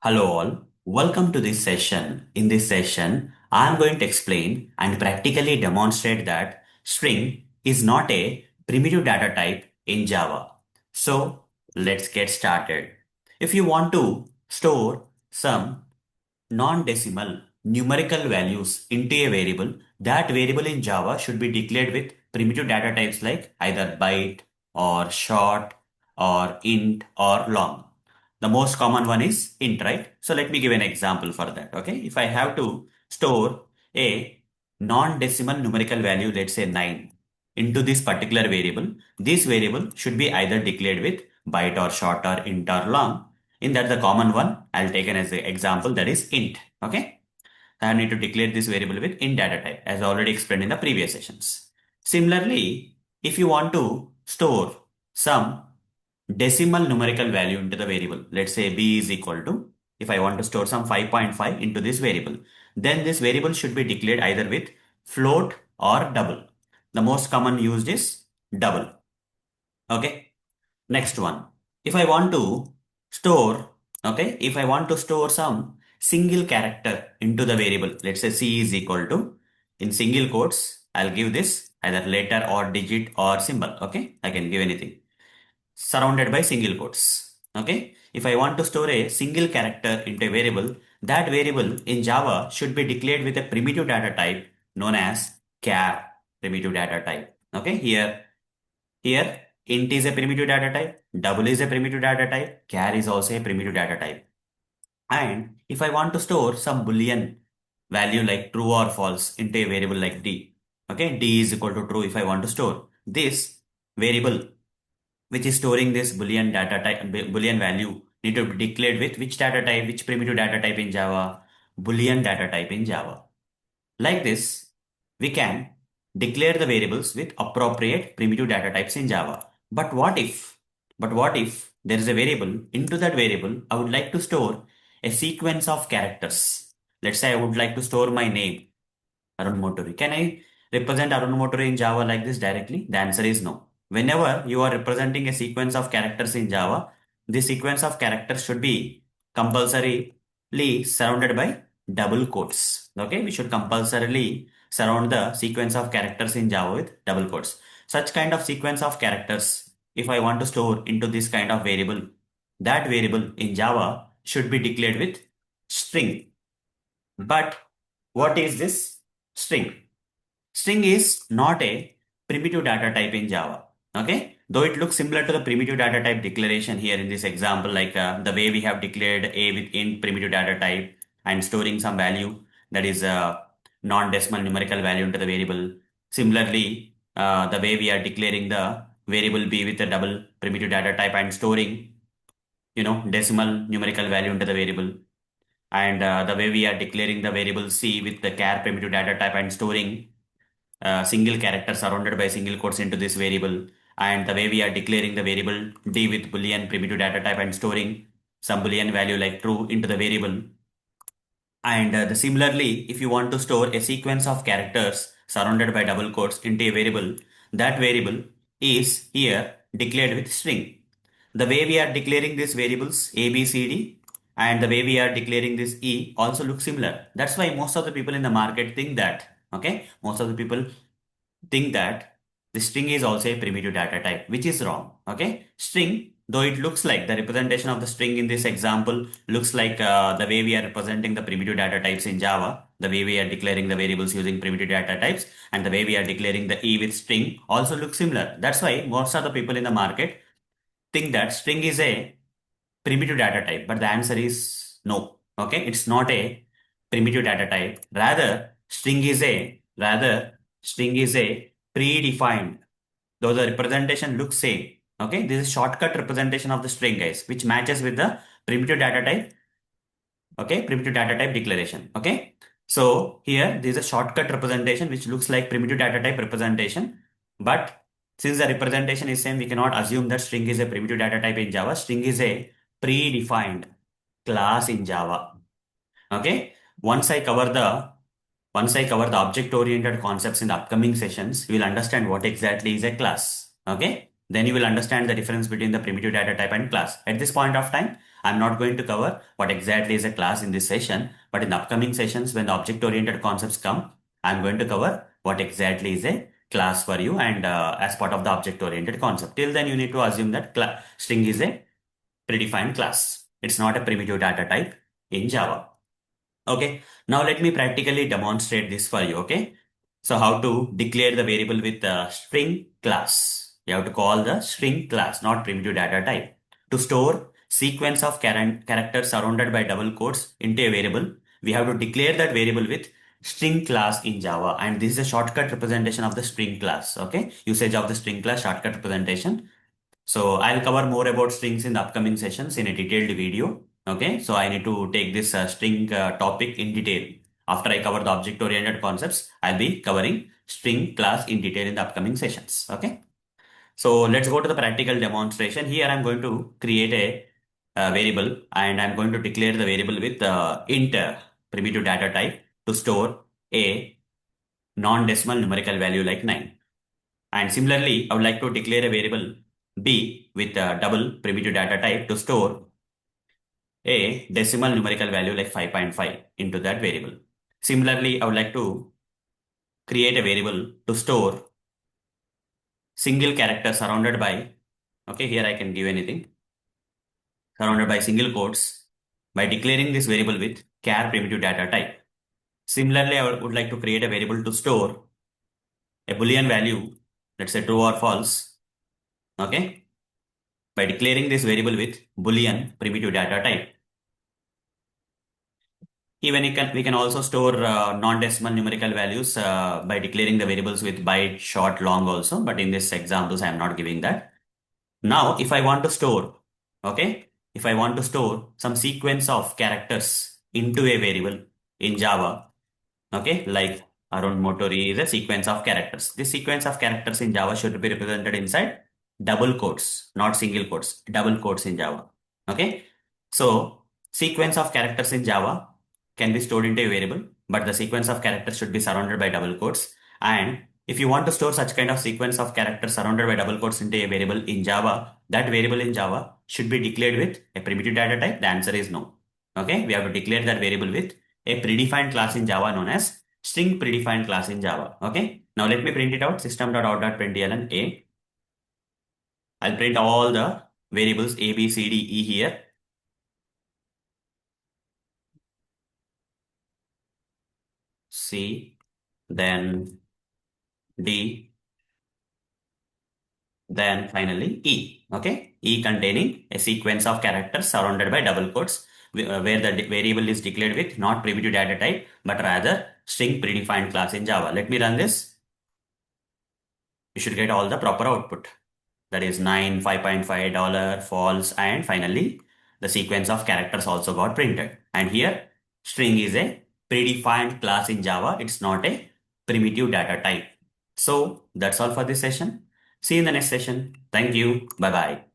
Hello all, welcome to this session. In this session, I am going to explain and practically demonstrate that string is not a primitive data type in Java. So let's get started. If you want to store some non-decimal numerical values into a variable, that variable in Java should be declared with primitive data types like either byte or short or int or long. The most common one is int, right? So let me give an example for that. Okay. If I have to store a non-decimal numerical value, let's say 9, into this particular variable, this variable should be either declared with byte or short or int or long. In that, the common one, I'll take an as an example, that is int. Okay. I need to declare this variable with int data type, as already explained in the previous sessions. Similarly, if you want to store some decimal numerical value into the variable, let's say b is equal to, if I want to store some 5.5 into this variable, then this variable should be declared either with float or double. The most common used is double. Okay. Next one. If I want to store, okay, if I want to store some single character into the variable, let's say c is equal to, in single quotes, I'll give this either letter or digit or symbol. Okay. I can give anything surrounded by single quotes. Okay. If I want to store a single character into a variable, that variable in Java should be declared with a primitive data type known as char primitive data type. Okay. Here int is a primitive data type, double is a primitive data type, char is also a primitive data type. And if I want to store some boolean value like true or false into a variable like d, okay, d is equal to true if I want to store this variable which is storing this boolean data type, boolean value need to be declared with which data type, which primitive data type in Java, boolean data type in Java. Like this, we can declare the variables with appropriate primitive data types in Java. But what if there is a variable, into that variable, I would like to store a sequence of characters. Let's say I would like to store my name, Arun Motoori. Can I represent Arun Motoori in Java like this directly? The answer is no. Whenever you are representing a sequence of characters in Java, this sequence of characters should be compulsorily surrounded by double quotes. Okay, we should compulsorily surround the sequence of characters in Java with double quotes. Such kind of sequence of characters, if I want to store into this kind of variable, that variable in Java should be declared with string. But what is this string? String is not a primitive data type in Java. Okay. Though it looks similar to the primitive data type declaration here in this example, like the way we have declared a with int primitive data type and storing some value that is a non-decimal numerical value into the variable. Similarly, the way we are declaring the variable b with a double primitive data type and storing, decimal numerical value into the variable, and the way we are declaring the variable c with the char primitive data type and storing single character surrounded by single quotes into this variable, and the way we are declaring the variable d with boolean primitive data type and storing some boolean value like true into the variable. And similarly, if you want to store a sequence of characters surrounded by double quotes into a variable, that variable is here declared with string. The way we are declaring these variables a, b, c, d, and the way we are declaring this e also looks similar. That's why most of the people in the market think that, okay, most of the people think that the string is also a primitive data type, which is wrong. Okay, string, though it looks like the representation of the string in this example looks like the way we are representing the primitive data types in Java, the way we are declaring the variables using primitive data types, and the way we are declaring the e with string also looks similar. That's why most of the people in the market think that string is a primitive data type, but the answer is no. Okay, it's not a primitive data type. Rather string is a predefined. Though the representation looks same. Okay, this is shortcut representation of the string, guys, which matches with the primitive data type. Okay, primitive data type declaration. Okay, so here there is a shortcut representation which looks like primitive data type representation, but since the representation is same, we cannot assume that string is a primitive data type in Java. String is a predefined class in Java. Okay. Once I cover the object-oriented concepts in the upcoming sessions, you will understand what exactly is a class. Okay. Then you will understand the difference between the primitive data type and class. At this point of time, I'm not going to cover what exactly is a class in this session, but in the upcoming sessions, when the object-oriented concepts come, I'm going to cover what exactly is a class for you and as part of the object-oriented concept. Till then, you need to assume that string is a predefined class. It's not a primitive data type in Java. Okay, now let me practically demonstrate this for you. Okay, so how to declare the variable with the string class. You have to call the string class, not primitive data type. To store sequence of characters surrounded by double quotes into a variable, we have to declare that variable with string class in Java. And this is a shortcut representation of the string class. Okay, usage of the string class shortcut representation. So I'll cover more about strings in the upcoming sessions in a detailed video. Okay, so I need to take this string topic in detail. After I cover the object-oriented concepts, I'll be covering string class in detail in the upcoming sessions. Okay, so let's go to the practical demonstration. Here I'm going to create a variable and I'm going to declare the variable with int primitive data type to store a non-decimal numerical value like 9. And similarly, I would like to declare a variable b with a double primitive data type to store a decimal numerical value like 5.5 into that variable. Similarly, I would like to create a variable to store single character surrounded by, okay, here I can give anything, surrounded by single quotes by declaring this variable with char primitive data type. Similarly, I would like to create a variable to store a boolean value, let's say true or false, okay, by declaring this variable with boolean primitive data type. Even we can also store non-decimal numerical values by declaring the variables with byte, short, long also. But in this examples, I am not giving that. Now, if I want to store, okay, if I want to store some sequence of characters into a variable in Java, okay, like Arun Motoori is a sequence of characters. This sequence of characters in Java should be represented inside double quotes, not single quotes, double quotes in Java. Okay, so sequence of characters in Java can be stored into a variable, but the sequence of characters should be surrounded by double quotes. And if you want to store such kind of sequence of characters surrounded by double quotes into a variable in Java, that variable in Java should be declared with a primitive data type. The answer is no. Okay, we have to declare that variable with a predefined class in Java known as string predefined class in Java. Okay, now let me print it out. System.out.println A. I'll print all the variables A, B, C, D, E here. C, then D, then finally E. Okay, E containing a sequence of characters surrounded by double quotes where the variable is declared with not primitive data type but rather string predefined class in Java. Let me run this. You should get all the proper output. That is 9, $5.5, false, and finally the sequence of characters also got printed. And here string is a predefined class in Java. It's not a primitive data type. So that's all for this session. See you in the next session. Thank you. Bye bye.